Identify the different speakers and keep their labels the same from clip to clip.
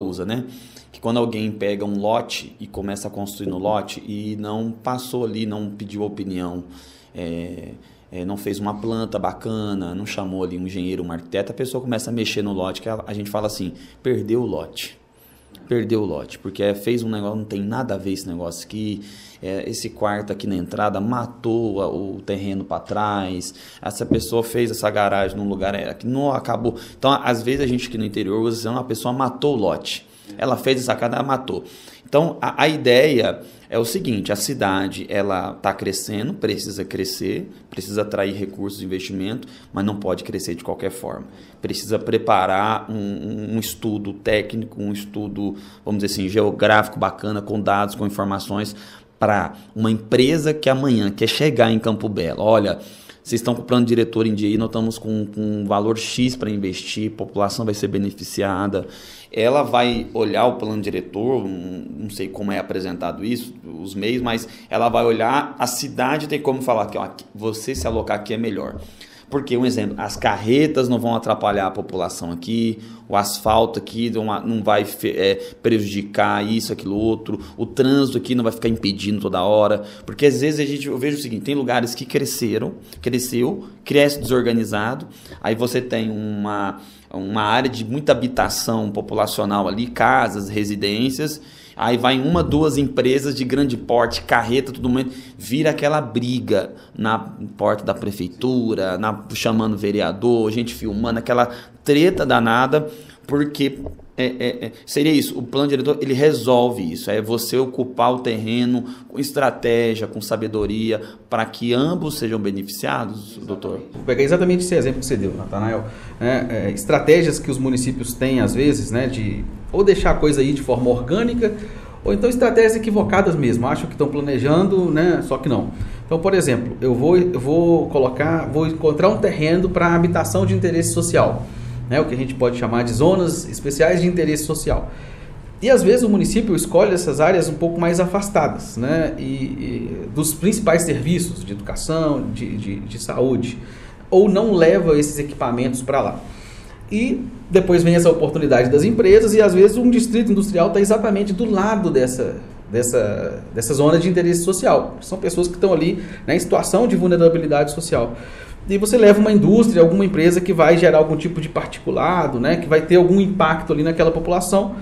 Speaker 1: usa, né? Que quando alguém pega um lote e começa a construir no lote e não passou ali, não pediu opinião, não fez uma planta bacana, não chamou ali um engenheiro, um arquiteto, a pessoa começa a mexer no lote, que a gente fala assim, perdeu o lote. Perdeu o lote, porque fez um negócio, não tem nada a ver esse negócio aqui, esse quarto aqui na entrada matou o terreno para trás, essa pessoa fez essa garagem num lugar que não acabou. Então, às vezes a gente aqui no interior usa uma pessoa matou o lote, ela fez essa casa, ela matou. Então, a ideia é o seguinte, a cidade ela está crescendo, precisa crescer, precisa atrair recursos de investimento, mas não pode crescer de qualquer forma. Precisa preparar um estudo técnico, um estudo, vamos dizer assim, geográfico bacana, com dados, com informações, para uma empresa que amanhã quer chegar em Campo Belo. Olha, vocês estão com o plano diretor em dia aí, nós estamos com um valor X para investir, a população vai ser beneficiada. Ela vai olhar o plano diretor, não sei como é apresentado isso, os meios, mas ela vai olhar, a cidade tem como falar que ó, você se alocar aqui é melhor. Porque, um exemplo, as carretas não vão atrapalhar a população aqui, o asfalto aqui não vai prejudicar isso, aquilo, outro, o trânsito aqui não vai ficar impedindo toda hora, porque às vezes eu vejo o seguinte, tem lugares que cresceu, cresce desorganizado, aí você tem uma área de muita habitação populacional ali, casas, residências, aí vai uma, duas empresas de grande porte, carreta, tudo mais, vira aquela briga na porta da prefeitura, chamando vereador, gente filmando, aquela treta danada, porque seria isso, o plano diretor ele resolve isso, é você ocupar o terreno com estratégia, com sabedoria, para que ambos sejam beneficiados, doutor?
Speaker 2: Vou pegar exatamente esse exemplo que você deu, Natanael. Estratégias que os municípios têm, às vezes, né, de ou deixar a coisa aí de forma orgânica, ou então estratégias equivocadas mesmo, acham que estão planejando, né, só que não. Então, por exemplo, eu vou encontrar um terreno para habitação de interesse social, né, o que a gente pode chamar de zonas especiais de interesse social. E às vezes o município escolhe essas áreas um pouco mais afastadas, né, dos principais serviços de educação, de saúde, ou não leva esses equipamentos para lá. E depois vem essa oportunidade das empresas e às vezes um distrito industrial está exatamente do lado dessa zona de interesse social. São pessoas que estão ali, né, em situação de vulnerabilidade social. E você leva uma indústria, alguma empresa que vai gerar algum tipo de particulado, né, que vai ter algum impacto ali naquela população,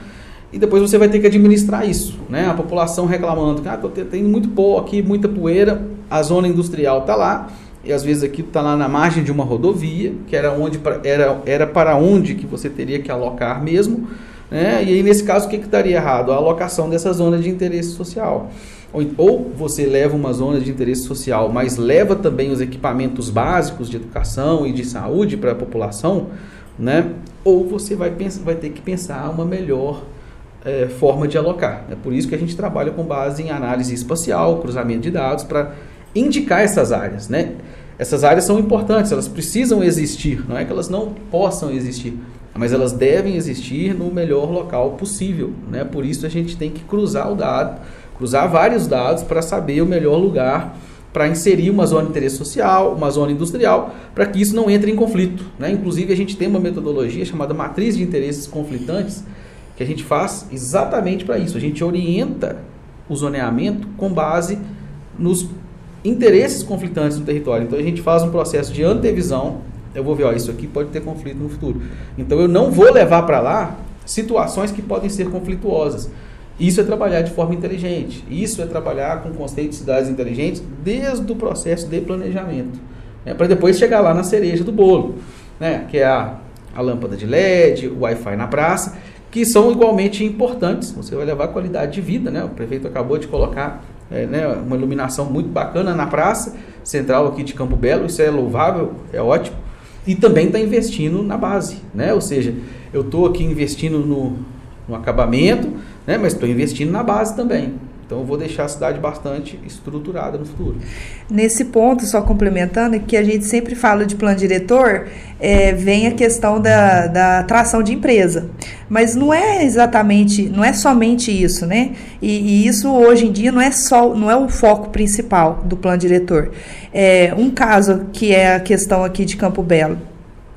Speaker 2: e depois você vai ter que administrar isso, né? A população reclamando que estou tendo muito pó aqui, muita poeira, a zona industrial está lá, e às vezes aqui está lá na margem de uma rodovia, que era para onde que você teria que alocar mesmo, né? E aí nesse caso o que estaria errado? A alocação dessa zona de interesse social. Ou você leva uma zona de interesse social, mas leva também os equipamentos básicos de educação e de saúde para a população, né? Ou você vai ter que pensar uma melhor forma de alocar. É por isso que a gente trabalha com base em análise espacial, cruzamento de dados, para indicar essas áreas, né? Essas áreas são importantes, elas precisam existir, não é que elas não possam existir, mas elas devem existir no melhor local possível, né? Por isso a gente tem que cruzar vários dados para saber o melhor lugar para inserir uma zona de interesse social, uma zona industrial, para que isso não entre em conflito, né? Inclusive a gente tem uma metodologia chamada matriz de interesses conflitantes, que a gente faz exatamente para isso. A gente orienta o zoneamento com base nos interesses conflitantes no território. Então a gente faz um processo de antevisão. Eu vou ver, ó, isso aqui pode ter conflito no futuro. Então eu não vou levar para lá situações que podem ser conflituosas. Isso é trabalhar de forma inteligente. Isso é trabalhar com o conceito de cidades inteligentes desde o processo de planejamento, né, para depois chegar lá na cereja do bolo, né, que é a lâmpada de LED, o Wi-Fi na praça, que são igualmente importantes. Você vai levar qualidade de vida, né? O prefeito acabou de colocar né, uma iluminação muito bacana na praça central aqui de Campo Belo, isso é louvável, é ótimo, e também está investindo na base, né? Ou seja, eu estou aqui investindo no acabamento, né, mas estou investindo na base também. Então eu vou deixar a cidade bastante estruturada no futuro.
Speaker 3: Nesse ponto, só complementando, que a gente sempre fala de plano diretor, vem a questão da atração de empresa. Mas não é somente isso, né? E isso hoje em dia não é o foco principal do plano diretor. Um caso que é a questão aqui de Campo Belo.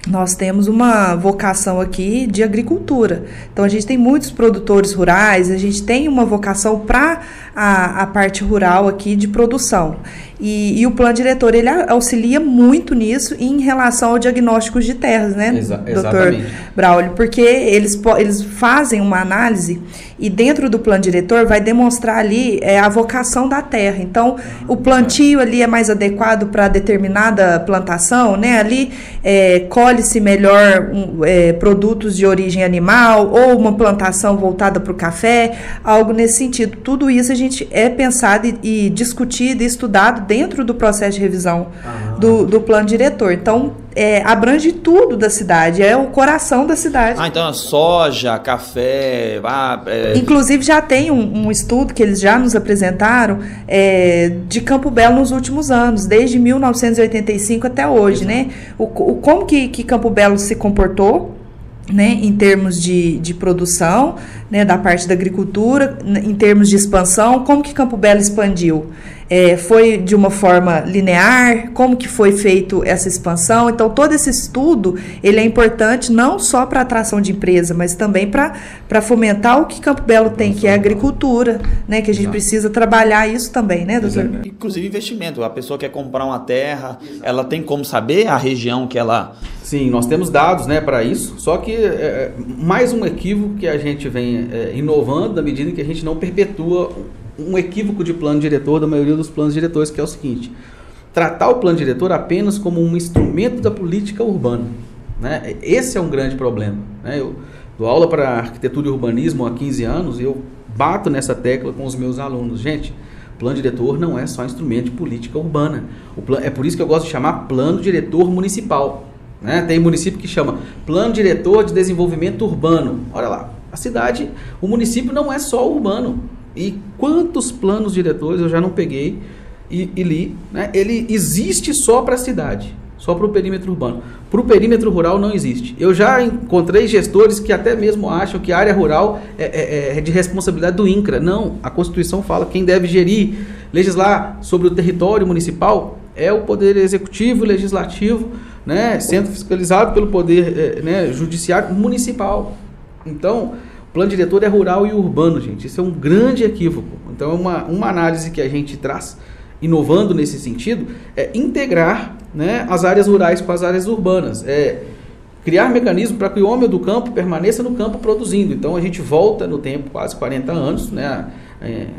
Speaker 3: nós temos uma vocação aqui de agricultura. Então, a gente tem muitos produtores rurais, a gente tem uma vocação para a parte rural aqui de produção. E o plano diretor, ele auxilia muito nisso em relação ao diagnóstico de terras, né, doutor Braulio? Porque eles fazem uma análise e dentro do plano diretor vai demonstrar ali a vocação da terra. Então, o plantio ali é mais adequado para determinada plantação, né? Ali colhe-se melhor produtos de origem animal ou uma plantação voltada para o café, algo nesse sentido. Tudo isso a gente pensado e discutido e estudado dentro do processo de revisão do plano diretor. Então, abrange tudo da cidade, é o coração da cidade.
Speaker 1: Então, soja, café...
Speaker 3: Inclusive, já tem um estudo que eles já nos apresentaram de Campo Belo nos últimos anos, desde 1985 até hoje, né? Como que Campo Belo se comportou, né, em termos de produção, né, da parte da agricultura, em termos de expansão, como que Campo Belo expandiu? Foi de uma forma linear? Como que foi feito essa expansão? Então, todo esse estudo, ele é importante não só para a atração de empresa, mas também para fomentar o que Campo Belo tem, que é a agricultura, né, que a gente precisa trabalhar isso também, né, doutor?
Speaker 1: Inclusive investimento. A pessoa quer comprar uma terra, ela tem como saber a região que ela...
Speaker 2: Sim, nós temos dados, né, para isso, só que mais um equívoco que a gente vem inovando na medida em que a gente não perpetua um equívoco de plano diretor da maioria dos planos diretores, que é o seguinte: tratar o plano diretor apenas como um instrumento da política urbana, né? Esse é um grande problema, né? Eu dou aula para arquitetura e urbanismo há 15 anos e eu bato nessa tecla com os meus alunos. Gente, plano diretor não é só instrumento de política urbana. É por isso que eu gosto de chamar plano diretor municipal, né? Tem município que chama plano diretor de desenvolvimento urbano. Olha lá, a cidade, o município não é só urbano. E quantos planos diretores eu já não peguei e li, né? Ele existe só para a cidade, só para o perímetro urbano. Para o perímetro rural não existe. Eu já encontrei gestores que até mesmo acham que a área rural é de responsabilidade do INCRA. Não, a Constituição fala que quem deve gerir, legislar sobre o território municipal é o Poder Executivo e Legislativo, né? Sendo fiscalizado pelo Poder Judiciário Municipal. Então, o plano diretor é rural e urbano, gente. Isso é um grande equívoco. Então, uma análise que a gente traz, inovando nesse sentido, é integrar, né, as áreas rurais com as áreas urbanas. Criar mecanismo para que o homem do campo permaneça no campo produzindo. Então, a gente volta no tempo, quase 40 anos, né?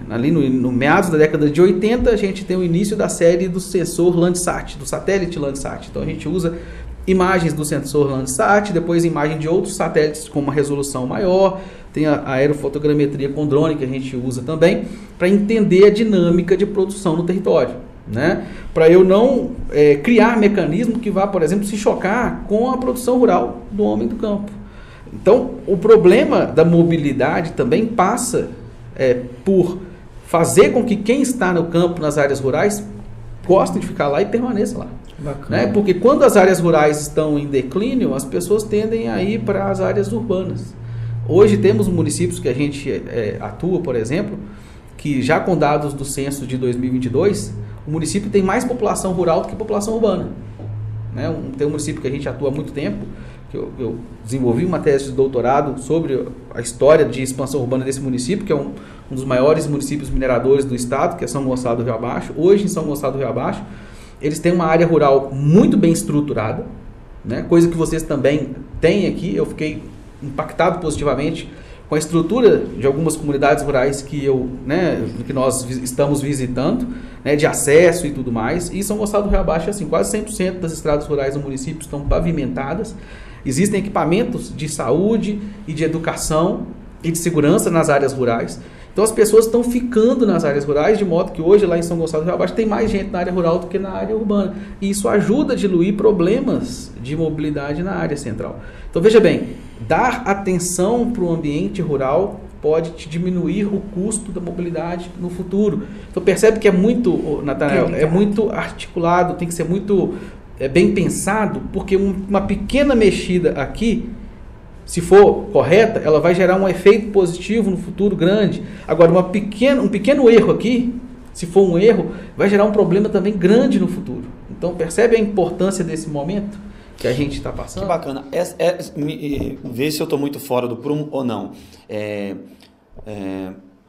Speaker 2: Ali no meados da década de 80, a gente tem o início da série do sensor Landsat, do satélite Landsat. Então, a gente usa imagens do sensor Landsat, depois imagem de outros satélites com uma resolução maior, tem a aerofotogrametria com drone que a gente usa também, para entender a dinâmica de produção no território, né? Para eu não criar mecanismo que vá, por exemplo, se chocar com a produção rural do homem do campo. Então, o problema da mobilidade também passa por fazer com que quem está no campo, nas áreas rurais, goste de ficar lá e permaneça lá. Né? Porque quando as áreas rurais estão em declínio, as pessoas tendem a ir para as áreas urbanas. Hoje temos municípios que a gente atua, por exemplo, que já com dados do censo de 2022, o município tem mais população rural do que população urbana. Né? Tem um município que a gente atua há muito tempo, que eu desenvolvi uma tese de doutorado sobre a história de expansão urbana desse município, que é um dos maiores municípios mineradores do estado, que é São Gonçalo do Rio Abaixo. Hoje, em São Gonçalo do Rio Abaixo, eles têm uma área rural muito bem estruturada, né? Coisa que vocês também têm aqui. Eu fiquei impactado positivamente com a estrutura de algumas comunidades rurais que nós estamos visitando, né, de acesso e tudo mais. E São Gonçalo do Rio Abaixo, assim, quase 100% das estradas rurais do município estão pavimentadas. Existem equipamentos de saúde e de educação e de segurança nas áreas rurais. Então as pessoas estão ficando nas áreas rurais, de modo que hoje lá em São Gonçalo do Rio Abaixo tem mais gente na área rural do que na área urbana. E isso ajuda a diluir problemas de mobilidade na área central. Então veja bem, dar atenção para o ambiente rural pode te diminuir o custo da mobilidade no futuro. Então percebe que é muito, Natanael, é muito articulado, tem que ser muito bem pensado, porque uma pequena mexida aqui, se for correta, ela vai gerar um efeito positivo no futuro grande. Agora, um pequeno erro aqui, se for um erro, vai gerar um problema também grande no futuro. Então, percebe a importância desse momento? que a gente está passando.
Speaker 1: Que bacana. Vê se eu estou muito fora do prumo ou não.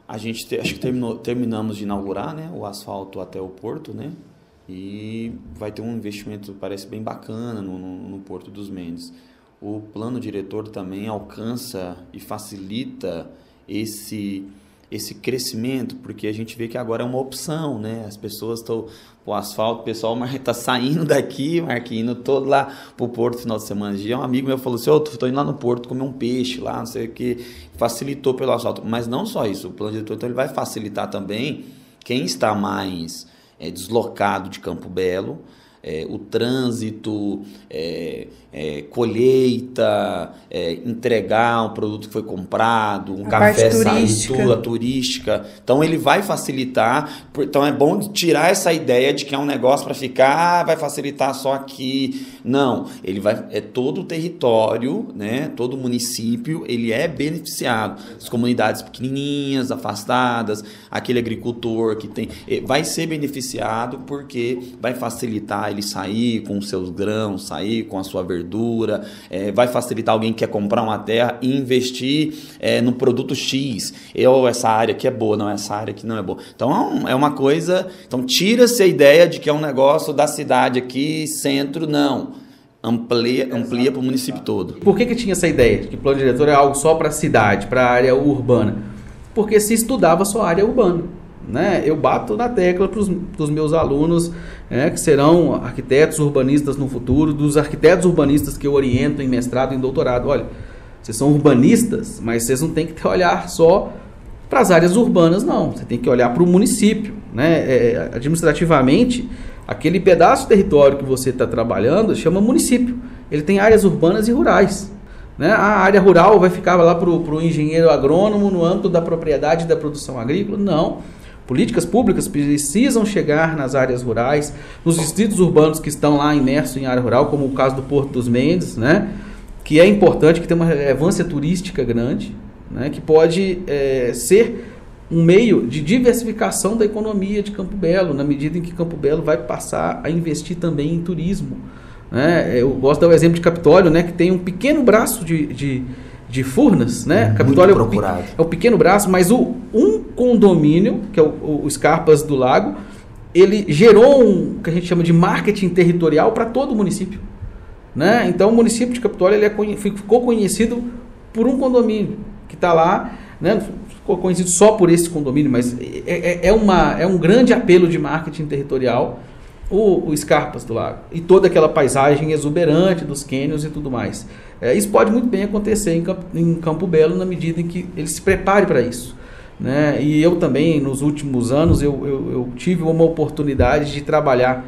Speaker 1: A gente acho que terminamos de inaugurar, né, o asfalto até o porto, né? E vai ter um investimento, parece bem bacana, no Porto dos Mendes. O plano diretor também alcança e facilita esse crescimento, porque a gente vê que agora é uma opção, né? As pessoas estão... O asfalto, o pessoal está saindo daqui, Marquinhos, todo lá para o Porto no final de semana. Um amigo meu falou assim, estou indo lá no Porto comer um peixe lá, não sei o que, facilitou pelo asfalto. Mas não só isso, o plano diretor então, ele vai facilitar também quem está mais deslocado de Campo Belo, o trânsito, colheita, entregar um produto que foi comprado, um café sair, turística. Então ele vai facilitar. Então é bom tirar essa ideia de que é um negócio para ficar, vai facilitar só aqui. Não, ele vai, todo o território, né, todo o município, ele é beneficiado. As comunidades pequenininhas, afastadas, aquele agricultor que tem, vai ser beneficiado porque vai facilitar ele sair com os seus grãos, sair com a sua verdura, vai facilitar alguém que quer comprar uma terra e investir no produto X. Essa área aqui é boa, não, essa área aqui não é boa. Então é uma coisa, então tira-se a ideia de que é um negócio da cidade aqui, centro, não. Amplia para o município todo.
Speaker 2: Por que tinha essa ideia de que o plano diretor é algo só para a cidade, para a área urbana? Porque se estudava só a área urbana. Né? Eu bato na tecla para os meus alunos, que serão arquitetos urbanistas no futuro, dos arquitetos urbanistas que eu oriento em mestrado e em doutorado. Olha, vocês são urbanistas, mas vocês não têm que olhar só para as áreas urbanas, não. Você tem que olhar para o município. Né? Administrativamente, aquele pedaço de território que você está trabalhando chama município. Ele tem áreas urbanas e rurais. Né? A área rural vai ficar lá para o engenheiro agrônomo no âmbito da propriedade e da produção agrícola? Não. Políticas públicas precisam chegar nas áreas rurais, nos distritos urbanos que estão lá imersos em área rural, como o caso do Porto dos Mendes, né? Que é importante, que tem uma relevância turística grande, né? Que pode ser um meio de diversificação da economia de Campo Belo, na medida em que Campo Belo vai passar a investir também em turismo. Né? Eu gosto de dar o exemplo de Capitólio, né? Que tem um pequeno braço de Furnas, né? Capitólio é o pequeno braço, mas um condomínio, que é o Scarpas do Lago, ele gerou o que a gente chama de marketing territorial para todo o município. Né? Então o município de Capitólio ficou conhecido por um condomínio que está lá, né? Ficou conhecido só por esse condomínio, mas é um grande apelo de marketing territorial o Scarpas do Lago e toda aquela paisagem exuberante dos cânions e tudo mais. Isso pode muito bem acontecer em Campo Belo na medida em que ele se prepare para isso. Né? E eu também, nos últimos anos, eu tive uma oportunidade de trabalhar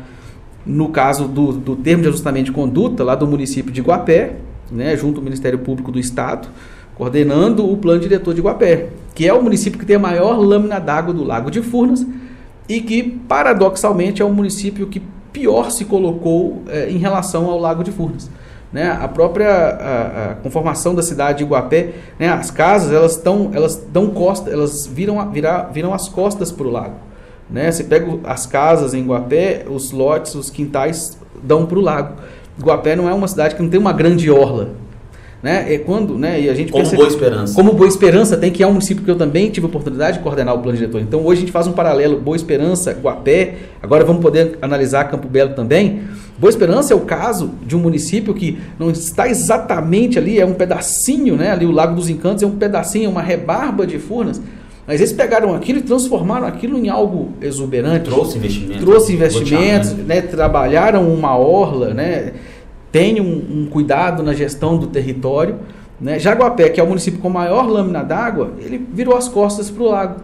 Speaker 2: no caso do termo de ajustamento de conduta lá do município de Iguapé, né, junto ao Ministério Público do Estado, coordenando o plano diretor de Iguapé, que é o município que tem a maior lâmina d'água do Lago de Furnas e que, paradoxalmente, é o município que pior se colocou em relação ao Lago de Furnas. Né? A própria a conformação da cidade de Iguapé, né? As casas elas dão costa, elas viram as costas para o lago. Né? Você pega as casas em Iguapé, os lotes, os quintais dão para o lago. Iguapé não é uma cidade que não tem uma grande orla. Né? Quando, né? E a gente
Speaker 1: como Boa Esperança.
Speaker 2: Como Boa Esperança tem, que é um município que eu também tive a oportunidade de coordenar o plano diretor. Então hoje a gente faz um paralelo Boa Esperança, Iguapé, agora vamos poder analisar Campo Belo também. Boa Esperança é o caso de um município que não está exatamente ali, é um pedacinho, né? Ali o Lago dos Encantos é um pedacinho, uma rebarba de Furnas, mas eles pegaram aquilo e transformaram aquilo em algo exuberante.
Speaker 1: Trouxe investimentos,
Speaker 2: né? Trabalharam uma orla, né? Tem um cuidado na gestão do território. Né? Jaguapé, que é o município com maior lâmina d'água, ele virou as costas para o lago.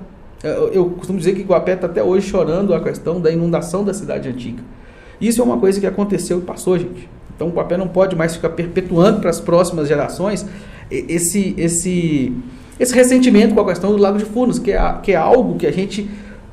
Speaker 2: Eu costumo dizer que Iguapé está até hoje chorando a questão da inundação da cidade antiga. Isso é uma coisa que aconteceu e passou, gente. Então o Iguapé não pode mais ficar perpetuando para as próximas gerações esse ressentimento com a questão do Lago de Furnas, que é algo que a gente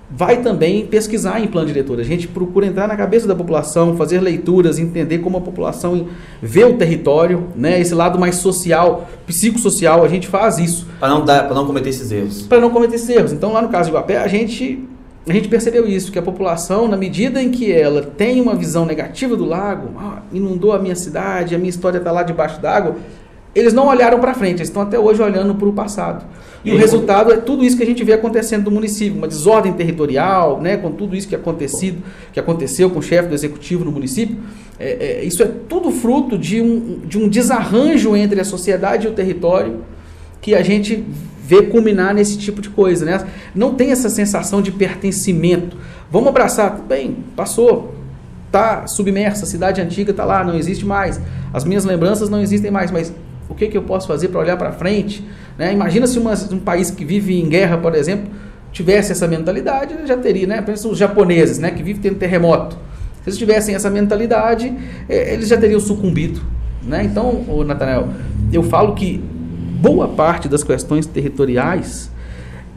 Speaker 2: vai também pesquisar em plano diretor. A gente procura entrar na cabeça da população, fazer leituras, entender como a população vê o território, né? Esse lado mais social, psicossocial, a gente faz isso.
Speaker 1: Para não cometer esses erros.
Speaker 2: Para não cometer esses erros. Então, lá no caso de Iguapé, a gente a gente percebeu isso, que a população, na medida em que ela tem uma visão negativa do lago, inundou a minha cidade, a minha história está lá debaixo d'água, eles não olharam para frente, eles estão até hoje olhando para o passado. E o resultado é tudo isso que a gente vê acontecendo no município, uma desordem territorial, né, com tudo isso que aconteceu com o chefe do executivo no município. Isso é tudo fruto de um desarranjo entre a sociedade e o território que a gente vê culminar nesse tipo de coisa, né? Não tem essa sensação de pertencimento. Vamos abraçar, tudo bem, passou, está submersa, a cidade antiga está lá, não existe mais, as minhas lembranças não existem mais, mas o que eu posso fazer para olhar para frente? Né? Imagina se um país que vive em guerra, por exemplo, tivesse essa mentalidade, já teria, né? Pensa os japoneses, né, que vivem tendo terremoto. Se eles tivessem essa mentalidade, eles já teriam sucumbido, né? Então, Natanael, eu falo que boa parte das questões territoriais,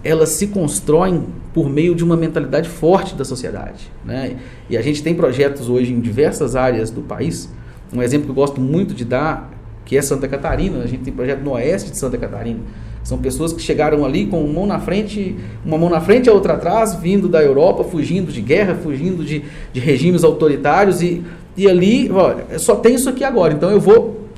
Speaker 2: elas se constroem por meio de uma mentalidade forte da sociedade, né? E a gente tem projetos hoje em diversas áreas do país. Um exemplo que eu gosto muito de dar, que é Santa Catarina. A gente tem projeto no oeste de Santa Catarina. São pessoas que chegaram ali com uma mão na frente e a outra atrás, vindo da Europa, fugindo de guerra, fugindo de regimes autoritários, e ali, olha, só tem isso aqui agora, então eu vou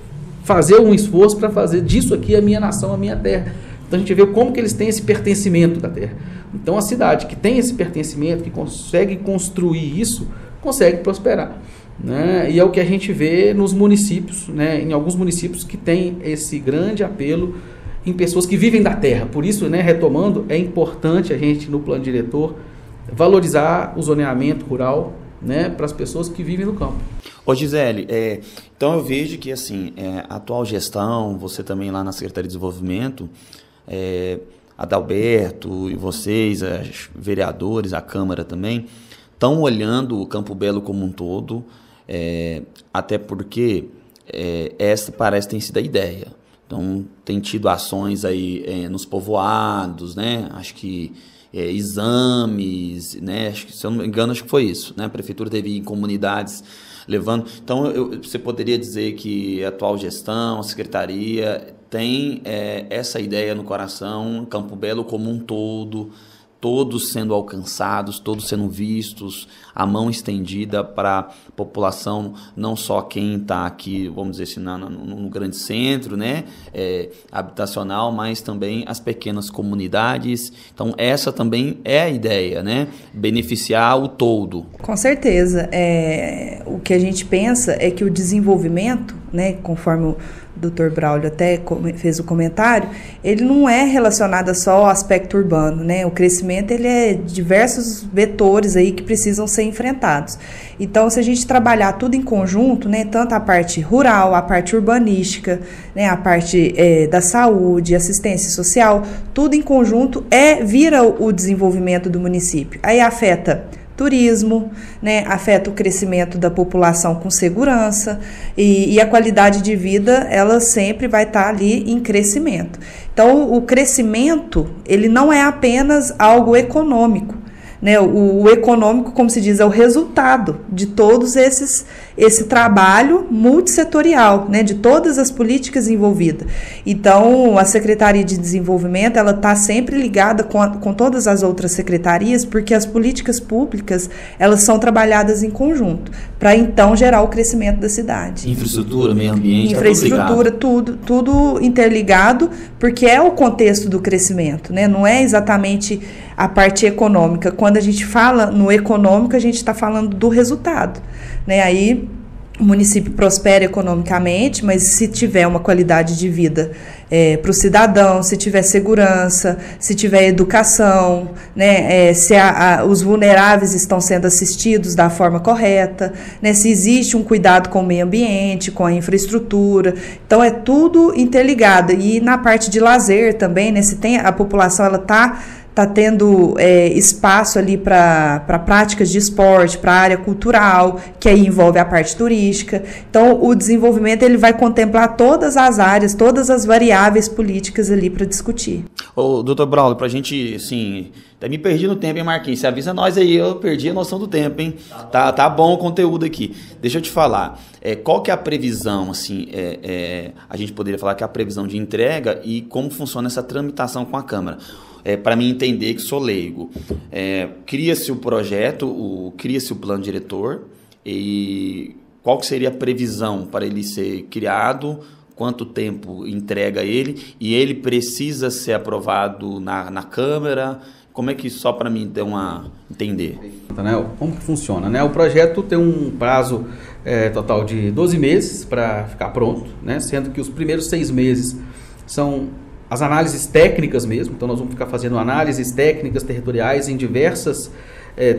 Speaker 2: fazer um esforço para fazer disso aqui a minha nação, a minha terra. Então a gente vê como que eles têm esse pertencimento da terra. Então a cidade que tem esse pertencimento, que consegue construir isso, consegue prosperar, né? E é o que a gente vê nos municípios, né? Em alguns municípios que tem esse grande apelo em pessoas que vivem da terra. Por isso, né, retomando, é importante a gente, no plano diretor, valorizar o zoneamento rural, né, para as pessoas que vivem no campo.
Speaker 1: Ô Gisele, então eu vejo que assim, a atual gestão, você também lá na Secretaria de Desenvolvimento, Adalberto e vocês, os vereadores, a Câmara também, estão olhando o Campo Belo como um todo, até porque essa parece ter sido a ideia. Então, tem tido ações aí nos povoados, né? Acho que exames, né? Acho que, se eu não me engano, acho que foi isso, né? A prefeitura teve em comunidades levando. Então, você poderia dizer que a atual gestão, a secretaria, tem essa ideia no coração, Campo Belo como um todo, todos sendo alcançados, todos sendo vistos, a mão estendida para a população, não só quem está aqui, vamos dizer assim, no grande centro, né, habitacional, mas também as pequenas comunidades. Então, essa também é a ideia, né, beneficiar o todo.
Speaker 3: Com certeza. O que a gente pensa é que o desenvolvimento, né, conforme o Dr. Braulio até fez o comentário, ele não é relacionado só ao aspecto urbano, né? O crescimento, ele é diversos vetores aí que precisam ser enfrentados. Então, se a gente trabalhar tudo em conjunto, né, tanto a parte rural, a parte urbanística, né, a parte da saúde, assistência social, tudo em conjunto vira o desenvolvimento do município. Aí afeta turismo, né, afeta o crescimento da população com segurança e a qualidade de vida, ela sempre vai estar ali em crescimento. Então, o crescimento, ele não é apenas algo econômico, né? O econômico, como se diz, é o resultado de todos esse trabalho multissetorial, né, de todas as políticas envolvidas. Então, a Secretaria de Desenvolvimento, ela está sempre ligada com todas as outras secretarias, porque as políticas públicas, elas são trabalhadas em conjunto, para então gerar o crescimento da cidade.
Speaker 1: Infraestrutura, meio ambiente,
Speaker 3: infraestrutura, tudo interligado, porque é o contexto do crescimento, né? Não é exatamente a parte econômica. Quando a gente fala no econômico, a gente está falando do resultado, né? Aí o município prospera economicamente, mas se tiver uma qualidade de vida para o cidadão, se tiver segurança, se tiver educação, né, se os vulneráveis estão sendo assistidos da forma correta, né, se existe um cuidado com o meio ambiente, com a infraestrutura. Então, é tudo interligado. E na parte de lazer também, né, se tem a população, ela está tendo espaço ali para práticas de esporte, para a área cultural, que aí envolve a parte turística. Então, o desenvolvimento, ele vai contemplar todas as áreas, todas as variáveis políticas ali para discutir.
Speaker 1: Ô, doutor Braulio, para a gente, assim, até me perdi no tempo, hein, Marquinhos? Você avisa nós aí, eu perdi a noção do tempo, hein? Tá bom o conteúdo aqui. Deixa eu te falar, qual que é a previsão, assim, a gente poderia falar que é a previsão de entrega e como funciona essa tramitação com a Câmara. para mim entender que sou leigo. Cria-se o projeto, cria-se o plano diretor, e qual que seria a previsão para ele ser criado, quanto tempo entrega ele, e ele precisa ser aprovado na Câmara? Como é que, só para mim entender?
Speaker 2: Como que funciona? Né? O projeto tem um prazo total de 12 meses para ficar pronto, né? Sendo que os primeiros 6 meses são as análises técnicas mesmo. Então nós vamos ficar fazendo análises técnicas territoriais em diversas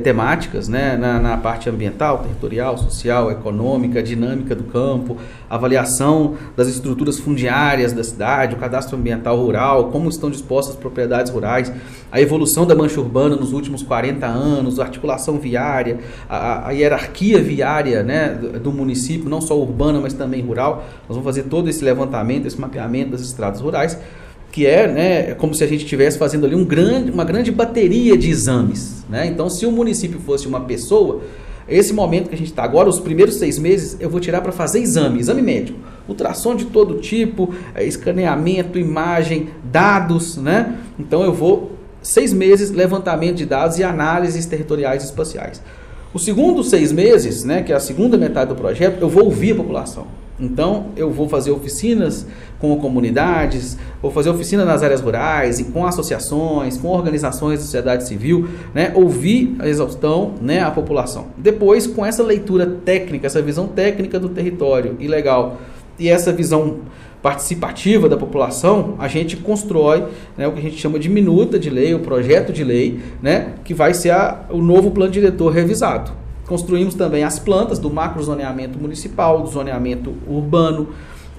Speaker 2: temáticas, né? Na parte ambiental, territorial, social, econômica, dinâmica do campo, avaliação das estruturas fundiárias da cidade, o cadastro ambiental rural, como estão dispostas as propriedades rurais, a evolução da mancha urbana nos últimos 40 anos, a articulação viária, a hierarquia viária, né, do município, não só urbana, mas também rural. Nós vamos fazer todo esse levantamento, esse mapeamento das estradas rurais, que né, como se a gente estivesse fazendo ali uma grande bateria de exames, né? Então, se o município fosse uma pessoa, esse momento que a gente está agora, os primeiros 6 meses, eu vou tirar para fazer exame médico, ultrassom de todo tipo, escaneamento, imagem, dados, né? Então, eu vou 6 meses, levantamento de dados e análises territoriais e espaciais. Os segundos 6 meses, né, que é a segunda metade do projeto, eu vou ouvir a população. Então, eu vou fazer oficinas com comunidades, vou fazer oficina nas áreas rurais, e com associações, com organizações da sociedade civil, né, ouvir a exaustão, né, a população. Depois, com essa leitura técnica, essa visão técnica do território e legal, e essa visão participativa da população, a gente constrói, né, o que a gente chama de minuta de lei, o projeto de lei, né, que vai ser o novo plano diretor revisado. Construímos também as plantas do macrozoneamento municipal, do zoneamento urbano,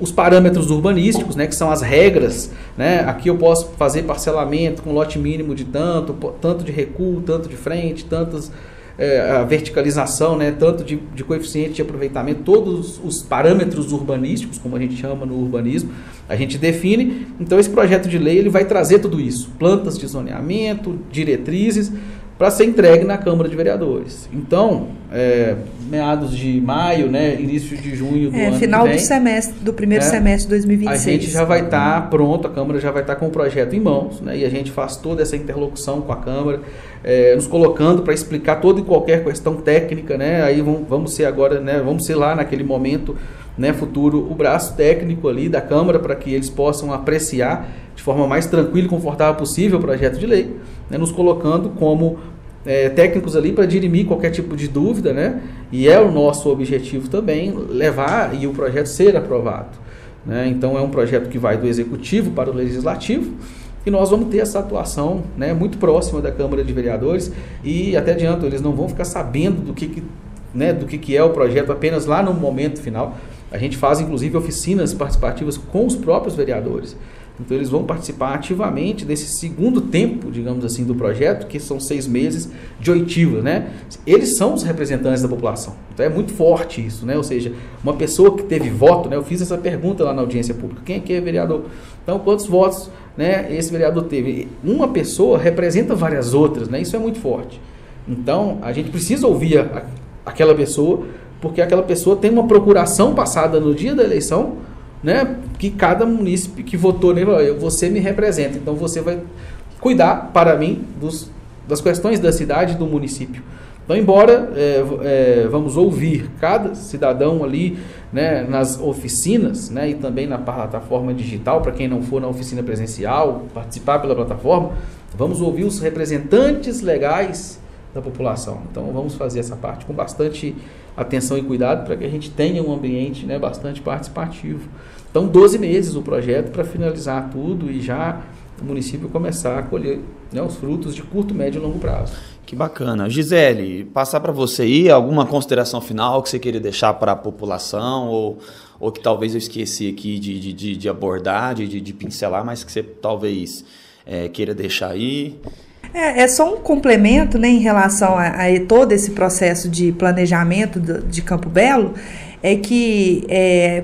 Speaker 2: os parâmetros urbanísticos, né, que são as regras, né? Aqui eu posso fazer parcelamento com lote mínimo de tanto de recuo, tanto de frente, a verticalização, né, tanto de coeficiente de aproveitamento, todos os parâmetros urbanísticos, como a gente chama no urbanismo, a gente define. Então esse projeto de lei ele vai trazer tudo isso, plantas de zoneamento, diretrizes, para ser entregue na Câmara de Vereadores. Então, meados de maio, né, início de junho do ano
Speaker 3: final
Speaker 2: que vem,
Speaker 3: do primeiro semestre de 2026.
Speaker 2: A gente já vai estar pronto, a Câmara já vai estar com o projeto em mãos, né, e a gente faz toda essa interlocução com a Câmara, nos colocando para explicar toda e qualquer questão técnica, né, aí vamos ser agora, né, vamos ser lá naquele momento, né, futuro, o braço técnico ali da Câmara para que eles possam apreciar de forma mais tranquila e confortável possível o projeto de lei, né, nos colocando como técnicos ali para dirimir qualquer tipo de dúvida, né, e é o nosso objetivo também levar e o projeto ser aprovado, né. Então é um projeto que vai do Executivo para o Legislativo e nós vamos ter essa atuação, né, muito próxima da Câmara de Vereadores e até adianto, eles não vão ficar sabendo do que é o projeto apenas lá no momento final. A gente faz, inclusive, oficinas participativas com os próprios vereadores. Então, eles vão participar ativamente desse segundo tempo, digamos assim, do projeto, que são 6 meses de oitiva, né? Eles são os representantes da população. Então, é muito forte isso, né? Ou seja, uma pessoa que teve voto, né? Eu fiz essa pergunta lá na audiência pública. Quem aqui é vereador? Então, quantos votos, né, esse vereador teve? Uma pessoa representa várias outras, né? Isso é muito forte. Então, a gente precisa ouvir aquela pessoa, porque aquela pessoa tem uma procuração passada no dia da eleição, né, que cada munícipe que votou nele, você me representa, então você vai cuidar para mim das questões da cidade, do município. Então, embora vamos ouvir cada cidadão ali, né, nas oficinas, né, e também na plataforma digital, para quem não for na oficina presencial, participar pela plataforma, vamos ouvir os representantes legais da população. Então, vamos fazer essa parte com bastante atenção e cuidado para que a gente tenha um ambiente, né, bastante participativo. Então, 12 meses o projeto para finalizar tudo e já o município começar a colher, né, os frutos de curto, médio e longo prazo.
Speaker 1: Que bacana. Gisele, passar para você aí alguma consideração final que você queria deixar para a população ou que talvez eu esqueci aqui de abordar, de pincelar, mas que você talvez queira deixar aí.
Speaker 3: É só um complemento, né, em relação a todo esse processo de planejamento de Campo Belo. é que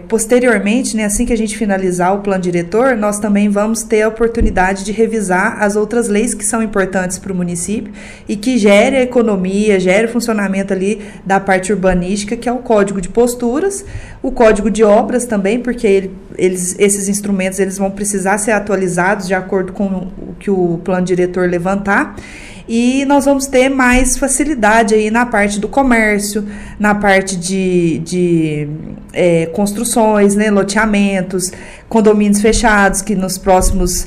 Speaker 3: posteriormente, né, assim que a gente finalizar o plano diretor, nós também vamos ter a oportunidade de revisar as outras leis que são importantes para o município e que gere a economia, gere o funcionamento ali da parte urbanística, que é o Código de Posturas, o Código de Obras também, porque esses instrumentos eles vão precisar ser atualizados de acordo com o que o plano diretor levantar. E nós vamos ter mais facilidade aí na parte do comércio, na parte de construções, né, loteamentos, condomínios fechados, que nas próximas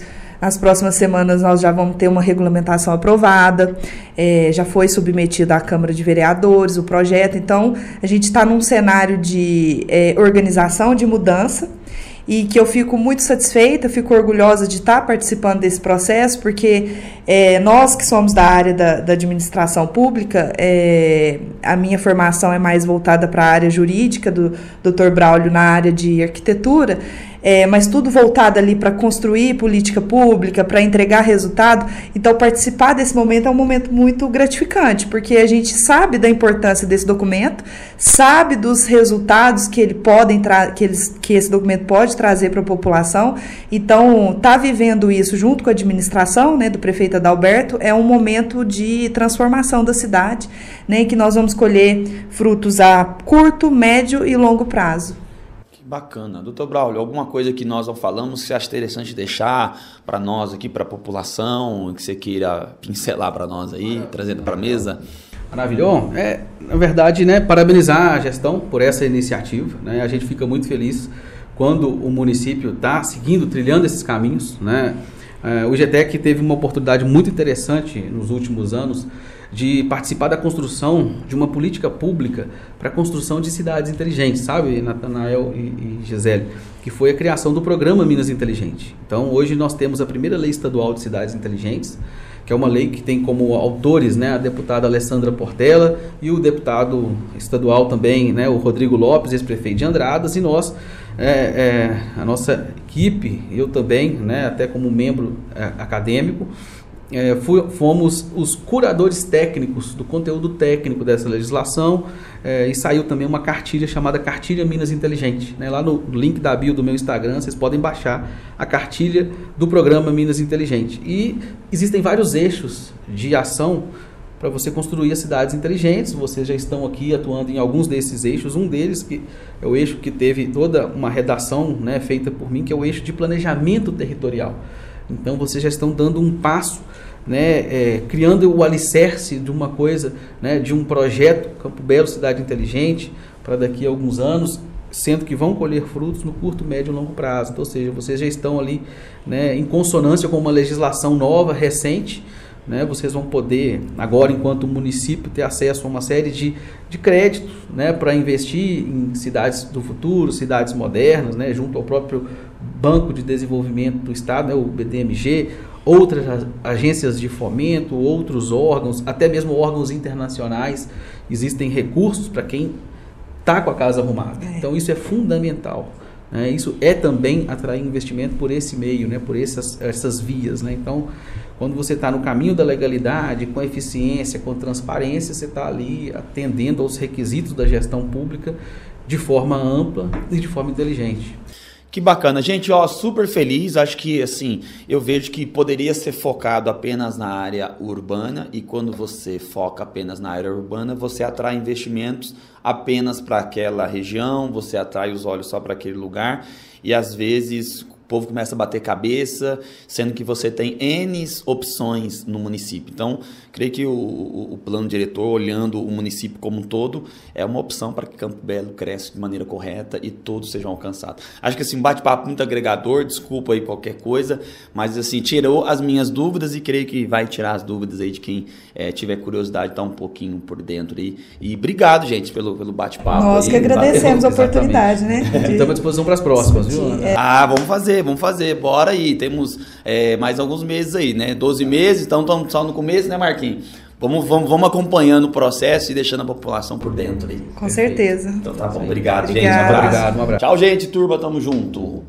Speaker 3: semanas nós já vamos ter uma regulamentação aprovada, já foi submetida à Câmara de Vereadores o projeto. Então, a gente está num cenário de organização, de mudança, e que eu fico muito satisfeita, fico orgulhosa de estar participando desse processo, porque nós que somos da área da administração pública, a minha formação é mais voltada para a área jurídica, do Dr. Braulio na área de arquitetura, mas tudo voltado ali para construir política pública, para entregar resultado. Então, participar desse momento é um momento muito gratificante, porque a gente sabe da importância desse documento, sabe dos resultados que que esse documento pode trazer para a população. Então, tá vivendo isso junto com a administração, né, do prefeito Adalberto, é um momento de transformação da cidade, né, que nós vamos colher frutos a curto, médio e longo prazo.
Speaker 1: Bacana. Doutor Braulio, alguma coisa que nós não falamos que você acha interessante deixar para nós aqui, para a população, que você queira pincelar para nós aí, trazendo para a mesa?
Speaker 2: Maravilhoso. Na verdade, né, parabenizar a gestão por essa iniciativa, né? A gente fica muito feliz quando o município está trilhando esses caminhos, né? O GTEC teve uma oportunidade muito interessante nos últimos anos de participar da construção de uma política pública para a construção de cidades inteligentes, sabe, Natanael e Gisele, que foi a criação do programa Minas Inteligente. Então, hoje nós temos a primeira lei estadual de cidades inteligentes, que é uma lei que tem como autores, né, a deputada Alessandra Portela e o deputado estadual também, né, o Rodrigo Lopes, ex-prefeito de Andradas, e nós, a nossa equipe, eu também, né, até como membro acadêmico, fomos os curadores técnicos do conteúdo técnico dessa legislação, e saiu também uma cartilha chamada Cartilha Minas Inteligente, né? Lá no link da bio do meu Instagram vocês podem baixar a cartilha do programa Minas Inteligente. E existem vários eixos de ação para você construir as cidades inteligentes. Vocês já estão aqui atuando em alguns desses eixos. Um deles que é o eixo que teve toda uma redação, né, feita por mim, que é o eixo de planejamento territorial. Então, vocês já estão dando um passo, né, criando o alicerce de uma coisa, né, de um projeto Campo Belo Cidade Inteligente para daqui a alguns anos, sendo que vão colher frutos no curto, médio e longo prazo. Então, ou seja, vocês já estão ali, né, em consonância com uma legislação nova, recente, né, vocês vão poder, agora, enquanto município, ter acesso a uma série de créditos, né, para investir em cidades do futuro, cidades modernas, né, junto ao próprio Banco de Desenvolvimento do Estado, né, o BDMG, outras agências de fomento, outros órgãos, até mesmo órgãos internacionais. Existem recursos para quem está com a casa arrumada. Então, isso é fundamental. Né? Isso é também atrair investimento por esse meio, né? Por essas vias. Né? Então, quando você está no caminho da legalidade, com eficiência, com transparência, você está ali atendendo aos requisitos da gestão pública de forma ampla e de forma inteligente.
Speaker 1: Que bacana, gente, ó, super feliz. Acho que, assim, eu vejo que poderia ser focado apenas na área urbana, e quando você foca apenas na área urbana, você atrai investimentos apenas para aquela região, você atrai os olhos só para aquele lugar, e às vezes o povo começa a bater cabeça, sendo que você tem N opções no município. Então, creio que o plano diretor, olhando o município como um todo, é uma opção para que Campo Belo cresça de maneira correta e todos sejam alcançados. Acho que assim, bate-papo muito agregador, desculpa aí qualquer coisa, mas assim, tirou as minhas dúvidas e creio que vai tirar as dúvidas aí de quem tiver curiosidade, estar um pouquinho por dentro aí. E obrigado, gente, pelo bate-papo.
Speaker 3: Nós que agradecemos a oportunidade, né?
Speaker 2: Estamos à disposição para as próximas, viu?
Speaker 1: Vamos fazer, bora aí. Temos mais alguns meses aí, né? 12 meses, então estamos só no começo, né, Marquinhos? Vamos acompanhando o processo e deixando a população por dentro aí.
Speaker 3: Com certeza.
Speaker 1: Então tá bom, obrigado, gente.
Speaker 2: Obrigado, um abraço.
Speaker 1: Tchau, gente, turma, tamo junto.